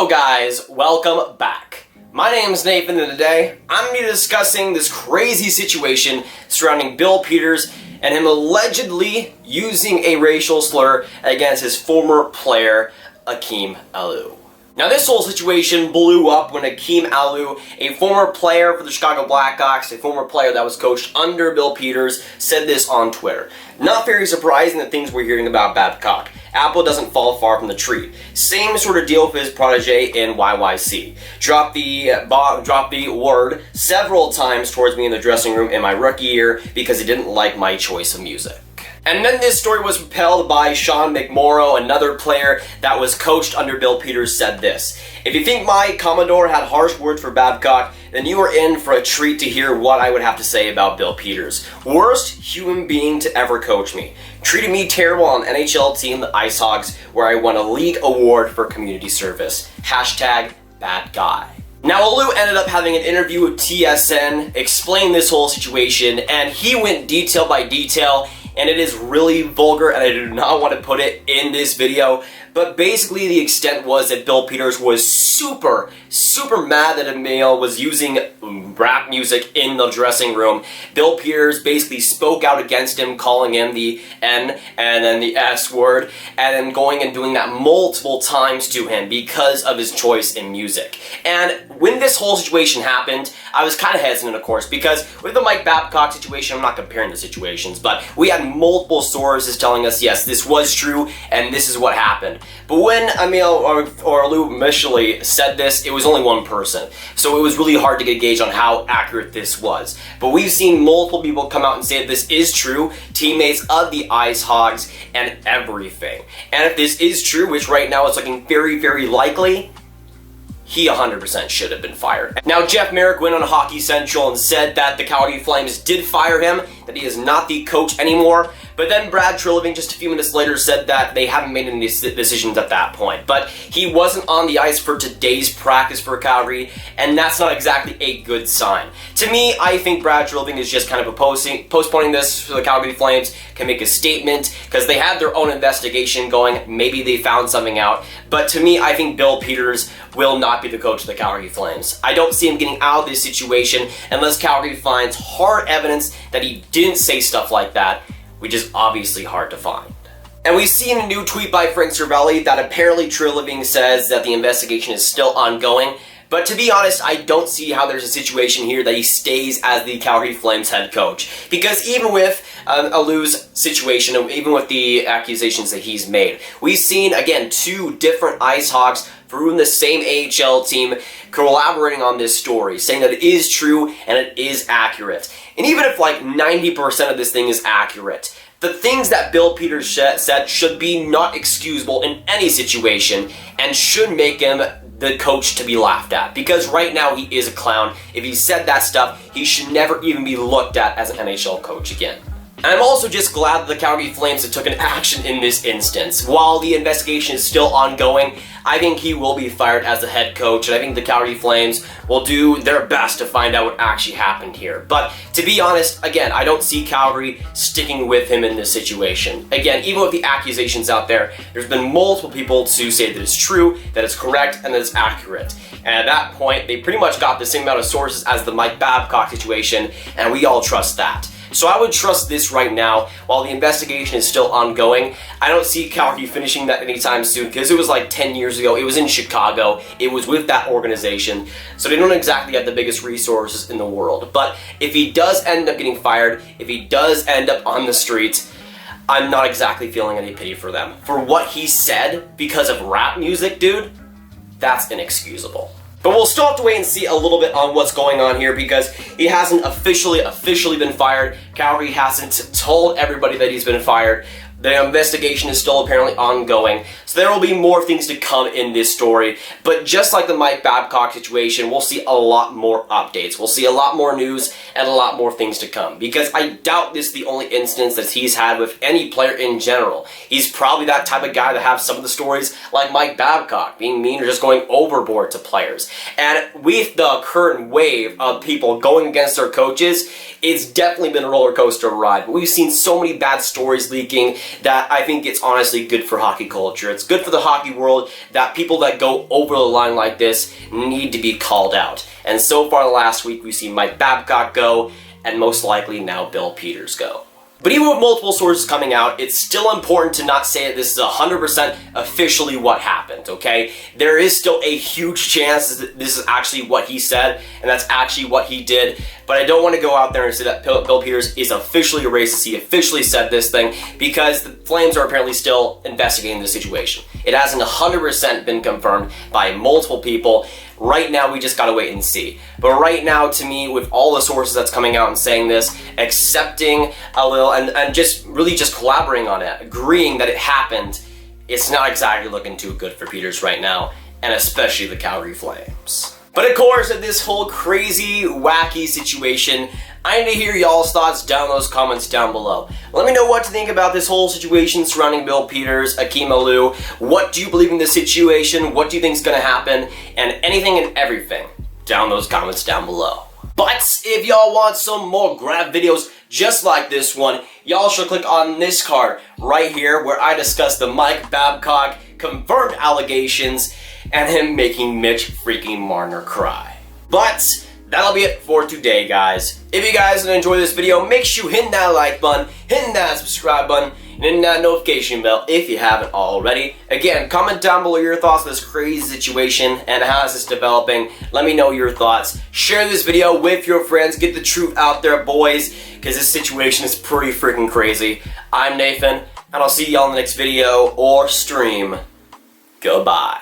Hello guys, welcome back. My name is Nathan and today I'm going to be discussing this crazy situation surrounding Bill Peters and him allegedly using a racial slur against his former player, Akim Aliu. Now this whole situation blew up when Akim Aliu, a former player for the Chicago Blackhawks, a former player that was coached under Bill Peters, said this on Twitter. Not very surprising the things we're hearing about Babcock. Apple doesn't fall far from the tree. Same sort of deal for his protege in YYC. Dropped the word several times towards me in the dressing room in my rookie year because he didn't like my choice of music. And then this story was propelled by Sean McMorrow, another player that was coached under Bill Peters, said this. If you think my Commodore had harsh words for Babcock, then you are in for a treat to hear what I would have to say about Bill Peters. Worst human being to ever coach me. Treated me terrible on an NHL team, the Ice Hogs, where I won a league award for community service. Hashtag bad guy. Now, Aliu ended up having an interview with TSN, explained this whole situation, and he went detail by detail, and it is really vulgar, and I do not want to put it in this video, but basically the extent was that Bill Peters was super mad that a male was using rap music in the dressing room. Bill Peters basically spoke out against him, calling him the N and then the S word, and then going and doing that multiple times to him because of his choice in music. And when this whole situation happened, I was kind of hesitant, of course, because with the Mike Babcock situation, I'm not comparing the situations, but we had multiple sources telling us, yes, this was true, and this is what happened. But when Emil or Aliu initially said this, it was only one person. So it was really hard to get a gauge on how accurate this was. But we've seen multiple people come out and say that this is true, teammates of the Ice Hogs and everything. And if this is true, which right now is looking very likely, he 100% should have been fired. Now, Jeff Merrick went on Hockey Central and said that the Calgary Flames did fire him, that he is not the coach anymore. But then Brad Treliving just a few minutes later said that they haven't made any decisions at that point. But he wasn't on the ice for today's practice for Calgary, and that's not exactly a good sign. To me, I think Brad Treliving is just kind of postponing this so the Calgary Flames can make a statement, because they had their own investigation going. Maybe they found something out. But to me, I think Bill Peters will not be the coach of the Calgary Flames. I don't see him getting out of this situation unless Calgary finds hard evidence that he didn't say stuff like that, which is obviously hard to find. And we've seen a new tweet by Frank Severity that apparently Treliving says that the investigation is still ongoing. But to be honest, I don't see how there's a situation here that he stays as the Calgary Flames head coach. Because even with Aliu's situation, even with the accusations that he's made, we've seen, again, two different Ice Hogs from the same AHL team collaborating on this story, saying that it is true and it is accurate. And even if like 90% of this thing is accurate, the things that Bill Peters said should be not excusable in any situation and should make him the coach to be laughed at. Because right now he is a clown. If he said that stuff, he should never even be looked at as an NHL coach again. And I'm also just glad that the Calgary Flames have taken action in this instance. While the investigation is still ongoing, I think he will be fired as the head coach, and I think the Calgary Flames will do their best to find out what actually happened here. But to be honest, again, I don't see Calgary sticking with him in this situation. Again, even with the accusations out there, there's been multiple people to say that it's true, that it's correct, and that it's accurate. And at that point, they pretty much got the same amount of sources as the Mike Babcock situation, and we all trust that. So I would trust this right now while the investigation is still ongoing. I don't see Calgary finishing that anytime soon because it was like 10 years ago. It was in Chicago. It was with that organization. So they don't exactly have the biggest resources in the world. But if he does end up getting fired, if he does end up on the streets, I'm not exactly feeling any pity for them. For what he said because of rap music, dude, that's inexcusable. But we'll still have to wait and see a little bit on what's going on here because he hasn't officially been fired. Calgary hasn't told everybody that he's been fired. The investigation is still apparently ongoing, so there will be more things to come in this story. But just like the Mike Babcock situation, we'll see a lot more updates. We'll see a lot more news and a lot more things to come. Because I doubt this is the only instance that he's had with any player in general. He's probably that type of guy that have some of the stories like Mike Babcock, being mean or just going overboard to players. And with the current wave of people going against their coaches, it's definitely been a roller coaster ride. But we've seen so many bad stories leaking, that I think it's honestly good for hockey culture. It's good for the hockey world that people that go over the line like this need to be called out. And so far last week we've seen Mike Babcock go, and most likely now Bill Peters go. But even with multiple sources coming out, it's still important to not say that this is 100% officially what happened, okay? There is still a huge chance that this is actually what he said, and that's actually what he did. But I don't want to go out there and say that Bill Peters is officially a racist. He officially said this thing, because the Flames are apparently still investigating the situation. It hasn't 100% been confirmed by multiple people. Right now, we just gotta wait and see. But right now, to me, with all the sources that's coming out and saying this, accepting a little, and just really just collaborating on it, agreeing that it happened, it's not exactly looking too good for Peters right now, and especially the Calgary Flames. But of course, in this whole crazy, wacky situation, I need to hear y'all's thoughts down in those comments down below. Let me know what to think about this whole situation surrounding Bill Peters, Akim Aliu. What do you believe in this situation? What do you think is going to happen? And anything and everything down in those comments down below. But if y'all want some more Grav videos just like this one, y'all should click on this card right here where I discuss the Mike Babcock confirmed allegations and him making Mitch freaking Marner cry. But that'll be it for today, guys. If you guys enjoyed this video, make sure you hit that like button, hit that subscribe button, and hit that notification bell if you haven't already. Again, comment down below your thoughts on this crazy situation and how is this developing. Let me know your thoughts. Share this video with your friends. Get the truth out there, boys, because this situation is pretty freaking crazy. I'm Nathan, and I'll see y'all in the next video or stream. Goodbye.